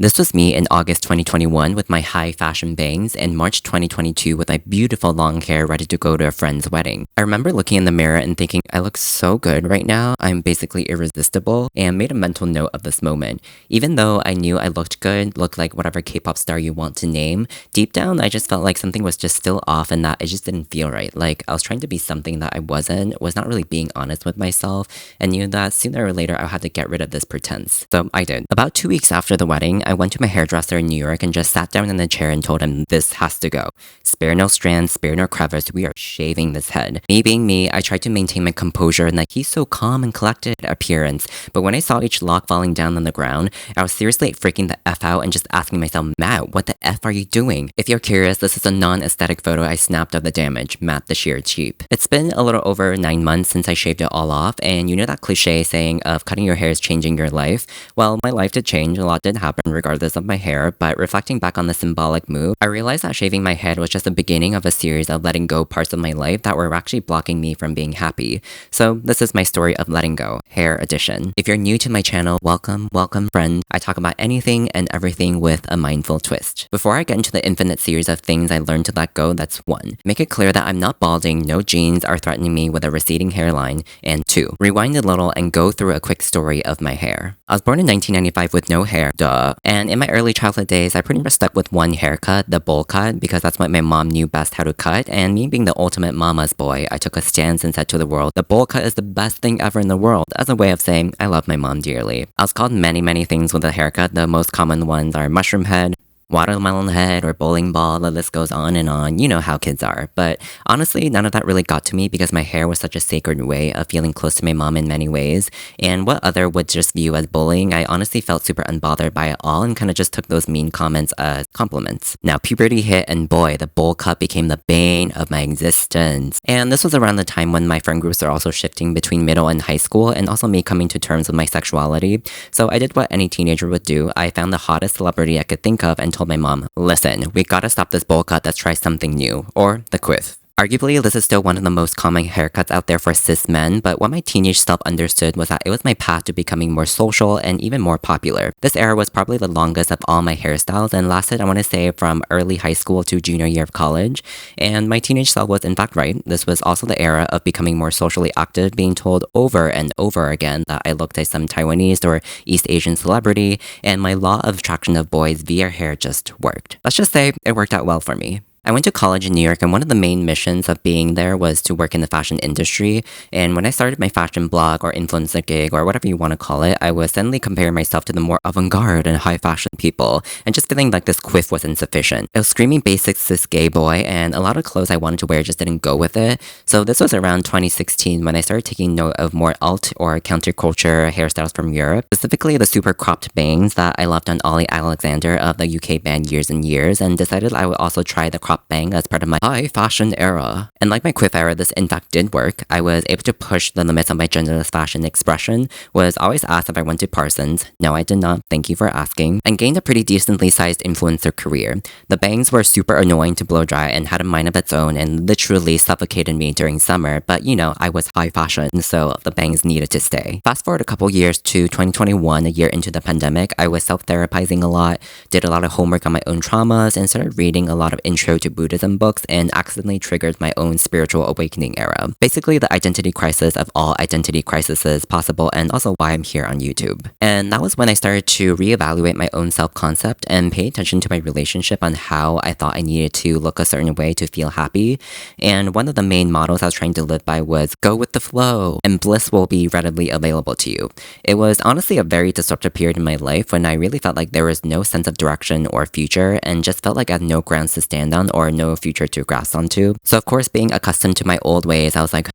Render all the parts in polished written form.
This was me in August 2021 with my high fashion bangs and March 2022 with my beautiful long hair ready to go to a friend's wedding. I remember looking in the mirror and thinking, I look so good right now, I'm basically irresistible, and made a mental note of this moment. Even though I knew I looked good, looked like whatever K-pop star you want to name, deep down I just felt like something was just still off and that it just didn't feel right. Like I was trying to be something that I wasn't, was not really being honest with myself, and knew that sooner or later I had to get rid of this pretense. So I did. About 2 weeks after the wedding, I went to my hairdresser in New York and just sat down in a chair and told him this has to go. Spare no strands, spare no crevice, we are shaving this head. Me being me, I tried to maintain my composure and like he's so calm and collected appearance, but when I saw each lock falling down on the ground, I was seriously freaking the F out and just asking myself, Matt, what the F are you doing? If you're curious, this is a non-aesthetic photo I snapped of the damage, Matt the sheer cheap. It's been a little over 9 months since I shaved it all off, and you know that cliche saying of cutting your hair is changing your life? Well, my life did change, a lot did happen regardless of my hair, but reflecting back on the symbolic move, I realized that shaving my head was just the beginning of a series of letting go parts of my life that were actually blocking me from being happy. So this is my story of letting go, hair edition. If you're new to my channel, welcome friend. I talk about anything and everything with a mindful twist. Before I get into the infinite series of things I learned to let go, that's 1. Make it clear that I'm not balding, no genes are threatening me with a receding hairline, and 2. Rewind a little and go through a quick story of my hair. I was born in 1995 with no hair, duh, and in my early childhood days, I pretty much stuck with one haircut, the bowl cut, because that's what my mom knew best how to cut, and me being the ultimate mama's boy, I took a stance and said to the world, the bowl cut is the best thing ever in the world, as a way of saying, I love my mom dearly. I was called many things with a haircut. The most common ones are mushroom head, watermelon head, or bowling ball, the list goes on. You know how kids are. But honestly, none of that really got to me because my hair was such a sacred way of feeling close to my mom in many ways. And what other would just view as bullying, I honestly felt super unbothered by it all and kind of just took those mean comments as compliments. Now puberty hit and boy, the bowl cut became the bane of my existence. And this was around the time when my friend groups are also shifting between middle and high school and also me coming to terms with my sexuality. So I did what any teenager would do. I found the hottest celebrity I could think of and told my mom, listen, we gotta stop this bowl cut, let's try something new, or the quiff. Arguably, this is still one of the most common haircuts out there for cis men, but what my teenage self understood was that it was my path to becoming more social and even more popular. This era was probably the longest of all my hairstyles and lasted, I want to say, from early high school to junior year of college. And my teenage self was in fact right. This was also the era of becoming more socially active, being told over and over again that I looked like some Taiwanese or East Asian celebrity, and my law of attraction of boys via hair just worked. Let's just say it worked out well for me. I went to college in New York, and one of the main missions of being there was to work in the fashion industry. And when I started my fashion blog or influencer gig or whatever you want to call it, I was suddenly comparing myself to the more avant-garde and high fashion people and just feeling like this quiff was insufficient. It was screaming basic cis gay boy, and a lot of clothes I wanted to wear just didn't go with it. So this was around 2016 when I started taking note of more alt or counterculture hairstyles from Europe, specifically the super cropped bangs that I loved on Ollie Alexander of the UK band Years and Years, and decided I would also try the crop bang as part of my high fashion era. And like my quiff era, this in fact did work. I was able to push the limits of my genderless fashion expression, was always asked if I went to Parsons. No, I did not, thank you for asking, and gained a pretty decently sized influencer career. The bangs were super annoying to blow dry and had a mind of its own and literally suffocated me during summer, but you know, I was high fashion, so the bangs needed to stay. Fast forward a couple years to 2021, a year into the pandemic, I was self-therapizing a lot, did a lot of homework on my own traumas, and started reading a lot of intro to Buddhism books and accidentally triggered my own spiritual awakening era. Basically the identity crisis of all identity crises possible, and also why I'm here on YouTube. And that was when I started to reevaluate my own self-concept and pay attention to my relationship on how I thought I needed to look a certain way to feel happy. And one of the main models I was trying to live by was go with the flow and bliss will be readily available to you. It was honestly a very disruptive period in my life when I really felt like there was no sense of direction or future and just felt like I had no grounds to stand on or no future to grasp onto. So of course, being accustomed to my old ways, I was like,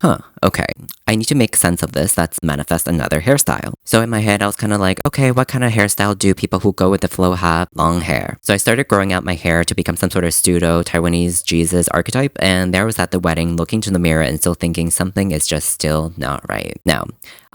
okay, I need to make sense of this. Let's manifest another hairstyle. So in my head, I was kind of like, okay, what kind of hairstyle do people who go with the flow have? Long hair. So I started growing out my hair to become some sort of pseudo Taiwanese Jesus archetype, and there was at the wedding looking to the mirror and still thinking something is just still not right. Now,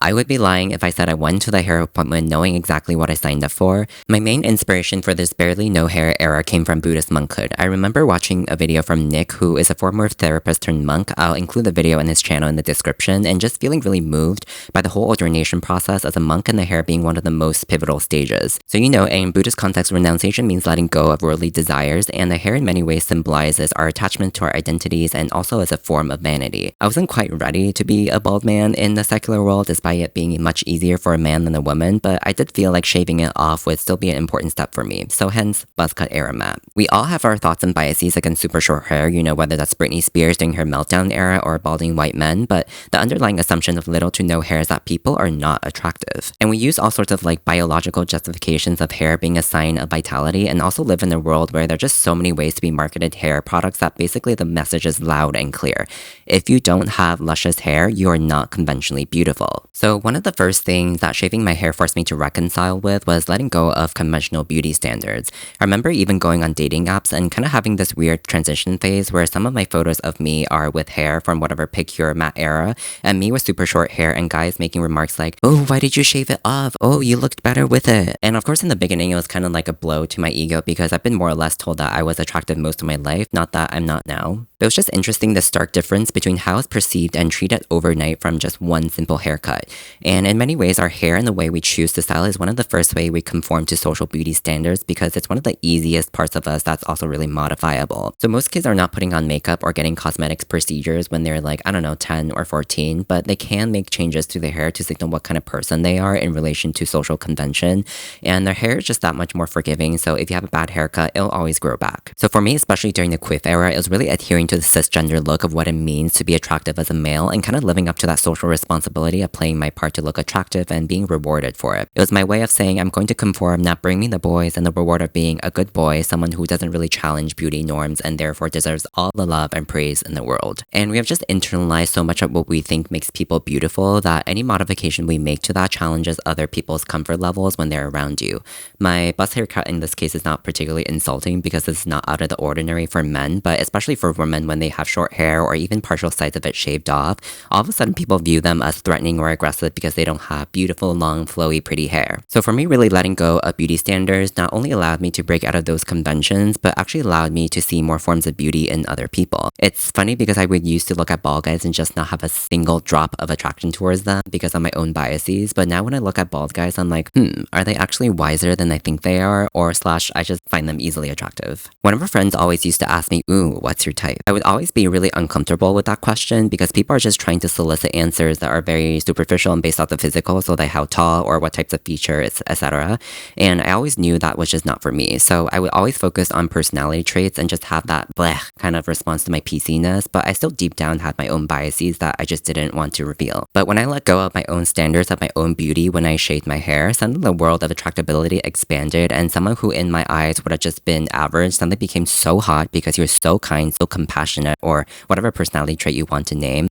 I would be lying if I said I went to the hair appointment knowing exactly what I signed up for. My main inspiration for this barely no hair era came from Buddhist monkhood. I remember watching a video from Nick, who is a former therapist turned monk. I'll include the video in his channel in the description, and just feeling really moved by the whole ordination process as a monk and the hair being one of the most pivotal stages. So in Buddhist context, renunciation means letting go of worldly desires, and the hair in many ways symbolizes our attachment to our identities and also as a form of vanity. I wasn't quite ready to be a bald man in the secular world, despite it being much easier for a man than a woman, but I did feel like shaving it off would still be an important step for me, so hence buzzcut era Matt. We all have our thoughts and biases against super short hair, whether that's Britney Spears during her meltdown era or balding white men, but the underlying assumption of little to no hair is that people are not attractive. And we use all sorts of biological justifications of hair being a sign of vitality, and also live in a world where there are just so many ways to be marketed hair products that basically the message is loud and clear. If you don't have luscious hair, you are not conventionally beautiful. So one of the first things that shaving my hair forced me to reconcile with was letting go of conventional beauty standards. I remember even going on dating apps and kind of having this weird transition phase where some of my photos of me are with hair from whatever picure matte era, and me with super short hair and guys making remarks like, "Oh, why did you shave it off? Oh, you looked better with it." And of course in the beginning it was kind of like a blow to my ego because I've been more or less told that I was attractive most of my life, not that I'm not now. It was just interesting the stark difference between how it's perceived and treated overnight from just one simple haircut. And in many ways, our hair and the way we choose to style is one of the first way we conform to social beauty standards because it's one of the easiest parts of us that's also really modifiable. So most kids are not putting on makeup or getting cosmetics procedures when they're 10 or 14, but they can make changes to their hair to signal what kind of person they are in relation to social convention. And their hair is just that much more forgiving, so if you have a bad haircut, it'll always grow back. So for me, especially during the quiff era, it was really adhering to the cisgender look of what it means to be attractive as a male and kind of living up to that social responsibility of playing my part to look attractive and being rewarded for it. It was my way of saying I'm going to conform, not bring me the boys, and the reward of being a good boy, someone who doesn't really challenge beauty norms and therefore deserves all the love and praise in the world. And we have just internalized so much of what we think makes people beautiful that any modification we make to that challenges other people's comfort levels when they're around you. My buzz haircut in this case is not particularly insulting because it's not out of the ordinary for men, but especially for women when they have short hair or even partial sides of it shaved off, all of a sudden people view them as threatening or aggressive because they don't have beautiful, long, flowy, pretty hair. So for me, really letting go of beauty standards not only allowed me to break out of those conventions, but actually allowed me to see more forms of beauty in other people. It's funny because I would used to look at bald guys and just not have a single drop of attraction towards them because of my own biases, but now when I look at bald guys, I'm like, are they actually wiser than I think they are? Or / I just find them easily attractive. One of our friends always used to ask me, "Ooh, what's your type?" I would always be really uncomfortable with that question because people are just trying to solicit answers that are very superficial and based off the physical, so like how tall or what types of features, etc. And I always knew that was just not for me. So I would always focus on personality traits and just have that bleh kind of response to my PC-ness, but I still deep down had my own biases that I just didn't want to reveal. But when I let go of my own standards of my own beauty when I shaved my hair, suddenly the world of attractability expanded, and someone who in my eyes would have just been average suddenly became so hot because you're so kind, so compassionate, or whatever personality trait you want to name.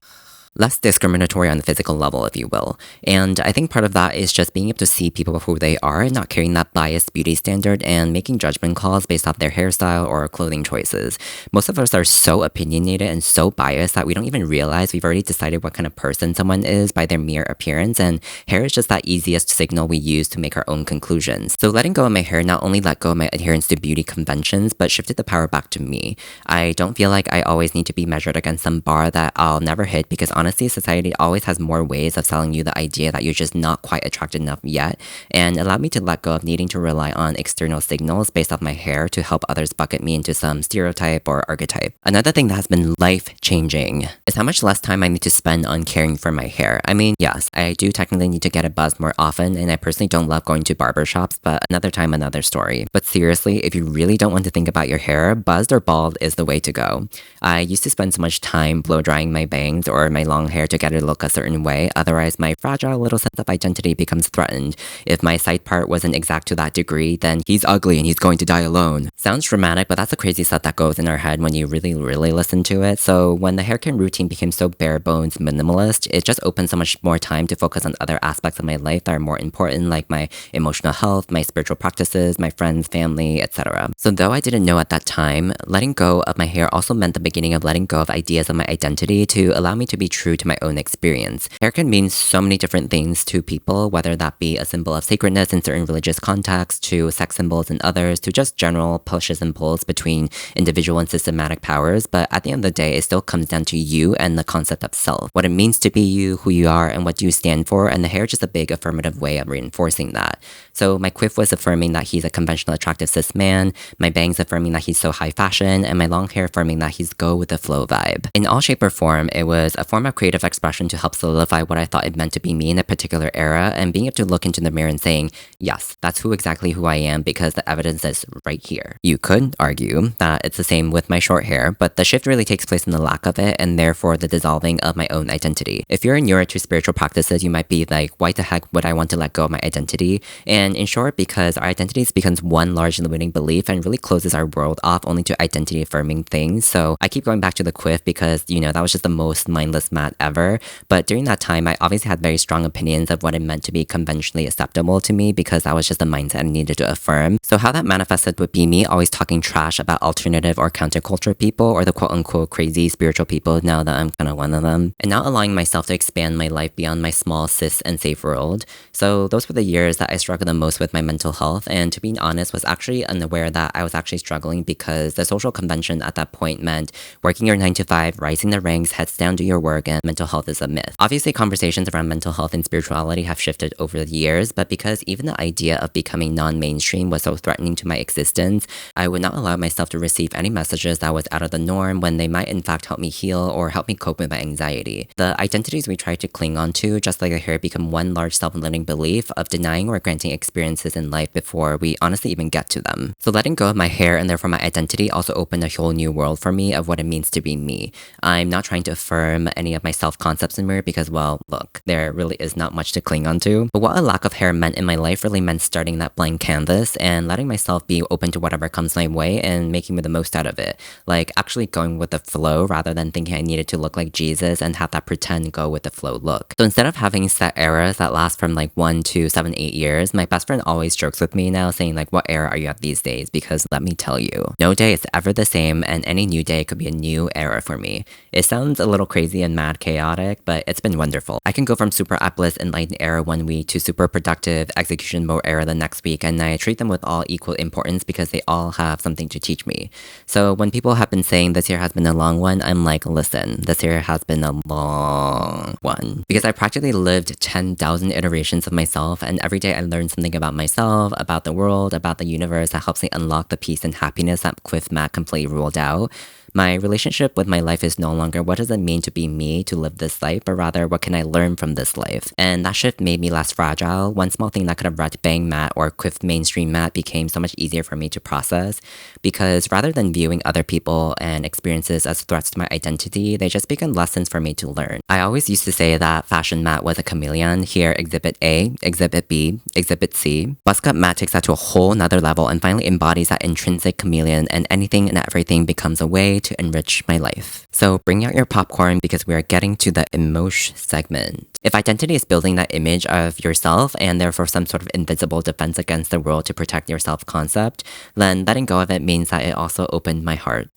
Less discriminatory on the physical level, if you will. And I think part of that is just being able to see people for who they are and not carrying that biased beauty standard and making judgment calls based off their hairstyle or clothing choices. Most of us are so opinionated and so biased that we don't even realize we've already decided what kind of person someone is by their mere appearance, and hair is just that easiest signal we use to make our own conclusions. So letting go of my hair not only let go of my adherence to beauty conventions, but shifted the power back to me. I don't feel like I always need to be measured against some bar that I'll never hit because honestly, society always has more ways of selling you the idea that you're just not quite attracted enough yet, and allowed me to let go of needing to rely on external signals based off my hair to help others bucket me into some stereotype or archetype. Another thing that has been life-changing is how much less time I need to spend on caring for my hair. I mean, yes, I do technically need to get it buzzed more often, and I personally don't love going to barbershops, but another time, another story. But seriously, if you really don't want to think about your hair, buzzed or bald is the way to go. I used to spend so much time blow drying my bangs or my long hair to get it to look a certain way, otherwise my fragile little sense of identity becomes threatened. If my side part wasn't exact to that degree, then he's ugly and he's going to die alone. Sounds dramatic, but that's the crazy stuff that goes in our head when you really listen to it. So when the hair care routine became so bare bones minimalist, it just opened so much more time to focus on other aspects of my life that are more important, like my emotional health, my spiritual practices, my friends, family, etc. So though I didn't know at that time, letting go of my hair also meant the beginning of letting go of ideas of my identity to allow me to be true true to my own experience. Hair can mean so many different things to people, whether that be a symbol of sacredness in certain religious contexts, to sex symbols in others, to just general pushes and pulls between individual and systematic powers. But at the end of the day, it still comes down to you and the concept of self, what it means to be you, who you are, and what you stand for. And the hair is just a big affirmative way of reinforcing that. So my quiff was affirming that he's a conventional attractive cis man, my bangs affirming that he's so high fashion, and my long hair affirming that he's go with the flow vibe. In all shape or form, it was a form of creative expression to help solidify what I thought it meant to be me in a particular era, and being able to look into the mirror and saying, yes, that's exactly who I am because the evidence is right here. You could argue that it's the same with my short hair, but the shift really takes place in the lack of it, and therefore the dissolving of my own identity. If you're newer to spiritual practices, you might be like, why the heck would I want to let go of my identity? And in short, because our identities becomes one large limiting belief and really closes our world off only to identity affirming things. So I keep going back to the quiff because, that was just the most mindless mat ever. But during that time, I obviously had very strong opinions of what it meant to be conventionally acceptable to me because that was just the mindset I needed to affirm. So how that manifested would be me always talking trash about alternative or counterculture people or the quote unquote crazy spiritual people now that I'm kind of one of them. And not allowing myself to expand my life beyond my small, cis, and safe world. So those were the years that I struggled the most with my mental health, and to be honest, was actually unaware that I was actually struggling because the social convention at that point meant working your 9 to 5, rising the ranks, heads down, do your work, and mental health is a myth. Obviously, conversations around mental health and spirituality have shifted over the years, but because even the idea of becoming non-mainstream was so threatening to my existence, I would not allow myself to receive any messages that was out of the norm when they might in fact help me heal or help me cope with my anxiety. The identities we try to cling on to, just like the hair, become one large self-limiting belief of denying or granting experiences in life before we honestly even get to them. So letting go of my hair and therefore my identity also opened a whole new world for me of what it means to be me. I'm not trying to affirm any of my self-concepts in the mirror because, well, look, there really is not much to cling on to. But what a lack of hair meant in my life really meant starting that blank canvas and letting myself be open to whatever comes my way and making the most out of it. Like actually going with the flow rather than thinking I needed to look like Jesus and have that pretend go with the flow look. So instead of having set eras that last from like 1 to 7, 8 years, my best friend always jokes with me now saying like, what era are you at these days? Because let me tell you, no day is ever the same and any new day could be a new era for me. It sounds a little crazy and mad chaotic, but it's been wonderful. I can go from super uplift enlightened era one week to super productive execution mode era the next week, and I treat them with all equal importance because they all have something to teach me. So when people have been saying this year has been a long one, I'm like, listen, this year has been a long one. Because I practically lived 10,000 iterations of myself, and every day I learned something about myself, about the world, about the universe that helps me unlock the peace and happiness that Quiff Matt completely ruled out. My relationship with my life is no longer what does it mean to be me, to live this life, but rather what can I learn from this life. And that shift made me less fragile. One small thing that could have wrecked Bang Matt or Quiff mainstream Matt became so much easier for me to process because rather than viewing other people and experiences as threats to my identity, they just become lessons for me to learn. I always used to say that fashion Matt was a chameleon. Here, exhibit A, exhibit B, exhibit C. Buzzcut Matt takes that to a whole nother level and finally embodies that intrinsic chameleon, and anything and everything becomes a way to enrich my life. So bring out your popcorn because we are getting to the emotion segment. If identity is building that image of yourself and therefore some sort of invisible defense against the world to protect your self-concept, then letting go of it means that it also opened my heart.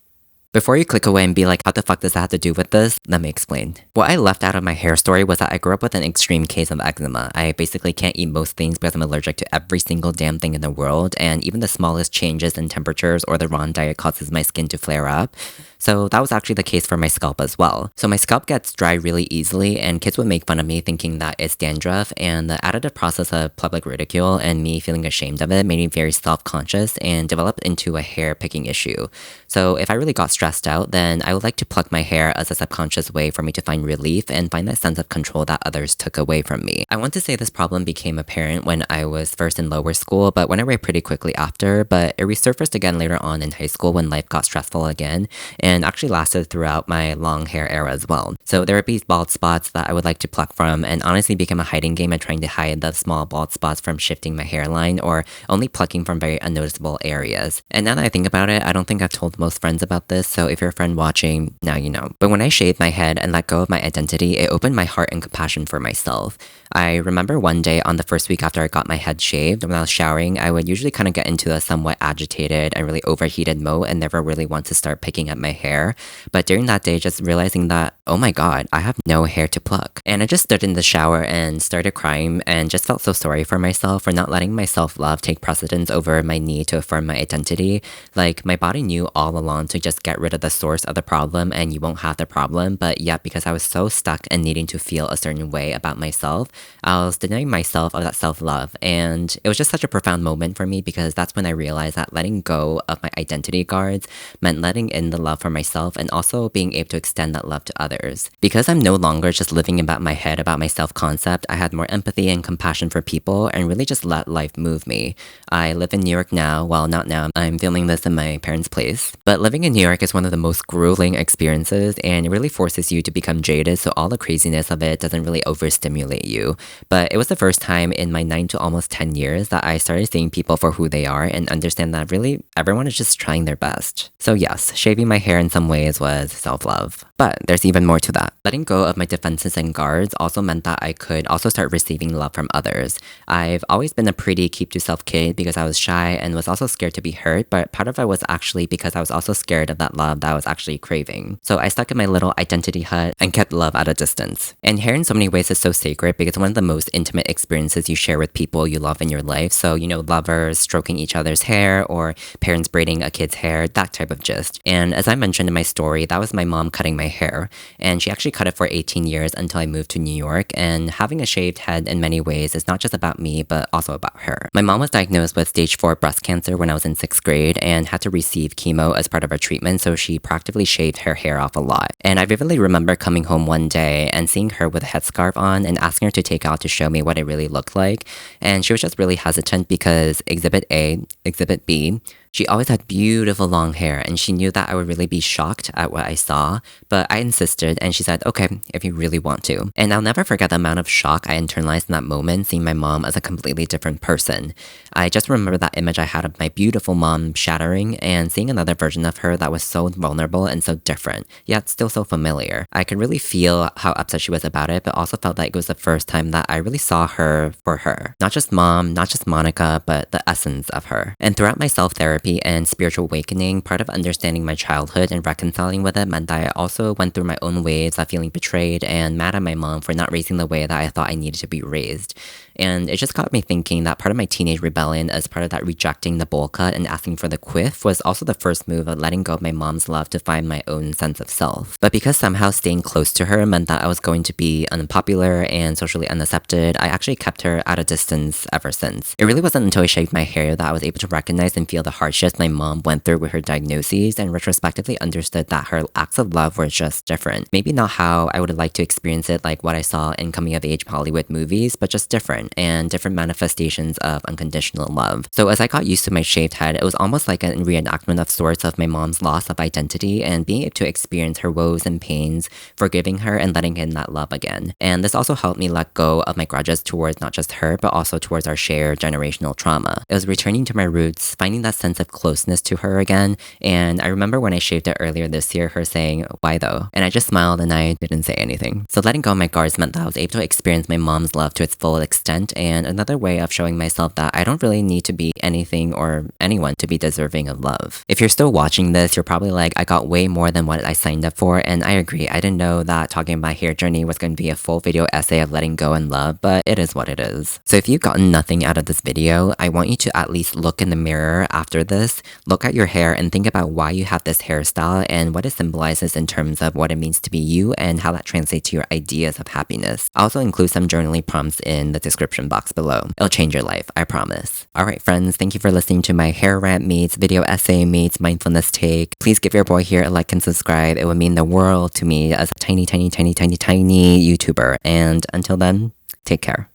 Before you click away and be like, how the fuck does that have to do with this? Let me explain. What I left out of my hair story was that I grew up with an extreme case of eczema. I basically can't eat most things because I'm allergic to every single damn thing in the world, and even the smallest changes in temperatures or the wrong diet causes my skin to flare up. So that was actually the case for my scalp as well. So my scalp gets dry really easily, and kids would make fun of me thinking that it's dandruff, and the additive process of public ridicule and me feeling ashamed of it made me very self-conscious and developed into a hair picking issue. So if I really got stressed out, then I would like to pluck my hair as a subconscious way for me to find relief and find that sense of control that others took away from me. I want to say this problem became apparent when I was first in lower school, but went away pretty quickly after, but it resurfaced again later on in high school when life got stressful again, and actually lasted throughout my long hair era as well. So there would be bald spots that I would like to pluck from, and honestly became a hiding game at trying to hide the small bald spots from shifting my hairline or only plucking from very unnoticeable areas. And now that I think about it, I don't think I've told most friends about this, so if you're a friend watching, now you know. But when I shaved my head and let go of my identity, it opened my heart and compassion for myself. I remember one day on the first week after I got my head shaved, when I was showering, I would usually kind of get into a somewhat agitated and really overheated mode and never really want to start picking at my hair. But during that day, just realizing that, oh my god, I have no hair to pluck. And I just stood in the shower and started crying and just felt so sorry for myself for not letting my self-love take precedence over my need to affirm my identity. Like, my body knew all along to just get rid of the source of the problem and you won't have the problem, but yet because I was so stuck and needing to feel a certain way about myself, I was denying myself of that self-love. And it was just such a profound moment for me because that's when I realized that letting go of my identity guards meant letting in the love for myself and also being able to extend that love to others. Because I'm no longer just living about my head about my self-concept, I had more empathy and compassion for people and really just let life move me. I live in New York now. Well, not now. I'm filming this in my parents' place. But living in New York is one of the most grueling experiences and it really forces you to become jaded, so all the craziness of it doesn't really overstimulate you. But it was the first time in my 9 to almost 10 years that I started seeing people for who they are and understand that really everyone is just trying their best. So yes, shaving my hair in some ways was self-love. But there's even more to that. Letting go of my defenses and guards also meant that I could also start receiving love from others. I've always been a pretty keep-to-self kid because I was shy and was also scared to be hurt, but part of it was actually because I was also scared of that love that I was actually craving. So I stuck in my little identity hut and kept love at a distance. And hair in so many ways is so sacred because it's one of the most intimate experiences you share with people you love in your life. So, you know, lovers stroking each other's hair or parents braiding a kid's hair, that type of gist. And as I mentioned in my story, that was my mom cutting my hair. And she actually cut it for 18 years until I moved to New York. And having a shaved head in many ways is not just about me, but also about her. My mom was diagnosed with stage 4 breast cancer when I was in 6th grade and had to receive chemo as part of her treatment. So she practically shaved her hair off a lot. And I vividly remember coming home one day and seeing her with a headscarf on and asking her to take out to show me what it really looked like. And she was just really hesitant because Exhibit A, Exhibit B, she always had beautiful long hair and she knew that I would really be shocked at what I saw, but I insisted and she said, okay, if you really want to. And I'll never forget the amount of shock I internalized in that moment, seeing my mom as a completely different person. I just remember that image I had of my beautiful mom shattering and seeing another version of her that was so vulnerable and so different, yet still so familiar. I could really feel how upset she was about it, but also felt like it was the first time that I really saw her for her. Not just mom, not just Monica, but the essence of her. And throughout my self-therapy and spiritual awakening, part of understanding my childhood and reconciling with it meant that I also went through my own waves of feeling betrayed and mad at my mom for not raising the way that I thought I needed to be raised. And it just got me thinking that part of my teenage rebellion as part of that rejecting the bowl cut and asking for the quiff was also the first move of letting go of my mom's love to find my own sense of self. But because somehow staying close to her meant that I was going to be unpopular and socially unaccepted, I actually kept her at a distance ever since. It really wasn't until I shaved my hair that I was able to recognize and feel the hardships my mom went through with her diagnoses and retrospectively understood that her acts of love were just different. Maybe not how I would have liked to experience it like what I saw in coming of age Hollywood movies, but just different and different manifestations of unconditional love. So as I got used to my shaved head, it was almost like a reenactment of sorts of my mom's loss of identity and being able to experience her woes and pains, forgiving her and letting in that love again. And this also helped me let go of my grudges towards not just her, but also towards our shared generational trauma. It was returning to my roots, finding that sense of closeness to her again. And I remember when I shaved it earlier this year, her saying, "Why though?" And I just smiled and I didn't say anything. So letting go of my guards meant that I was able to experience my mom's love to its full extent, and another way of showing myself that I don't really need to be anything or anyone to be deserving of love. If you're still watching this, you're probably like, I got way more than what I signed up for, and I agree. I didn't know that talking about my hair journey was going to be a full video essay of letting go and love, but it is what it is. So if you've gotten nothing out of this video, I want you to at least look in the mirror after this, look at your hair and think about why you have this hairstyle and what it symbolizes in terms of what it means to be you and how that translates to your ideas of happiness. I'll also include some journaling prompts in the description box below. It'll change your life, I promise. Alright friends, thank you for listening to my hair rant meets video essay meets mindfulness take. Please give your boy here a like and subscribe. It would mean the world to me as a tiny YouTuber. And until then, take care.